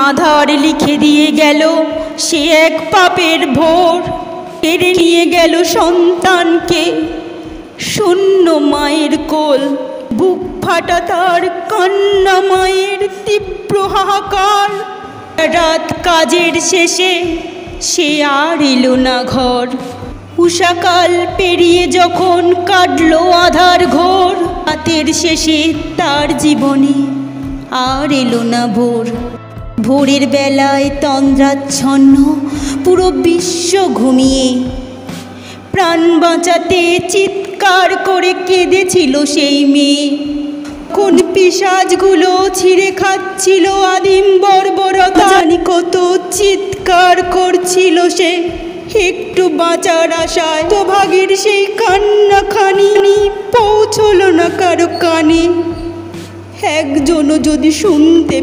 আধার লিখে দিয়ে গেল সে এক পাপের ভোর, কেড়ে নিয়ে গেল সন্তানকে শূন্য মায়ের কোল। বুক ফাটা তার কান্না, মায়ের তীব্র হাহাকার। রাত কাজের শেষে সে আর এলো না ঘর। উষাকাল পেরিয়ে যখন কাটলো আধার ঘোর, রাতের শেষে তার জীবনে আর এলো না ভোর। ভোরের বেলায় তন্দ্রাচ্ছন্ন পুরো বিশ্ব ঘুমিয়ে, প্রাণ বাঁচাতে চিৎকার করে কেঁদেছিল সেই মেয়ে। কোন পিশাচগুলো ছিঁড়ে খাচ্ছিল আদিম বর্বরতা, জানি কত চিৎকার করছিল সে একটু বাঁচার আশায়। তো ভাগের সেই কান্নাখানি পৌঁছলো না কারো কানে। একজনও যদি শুনতে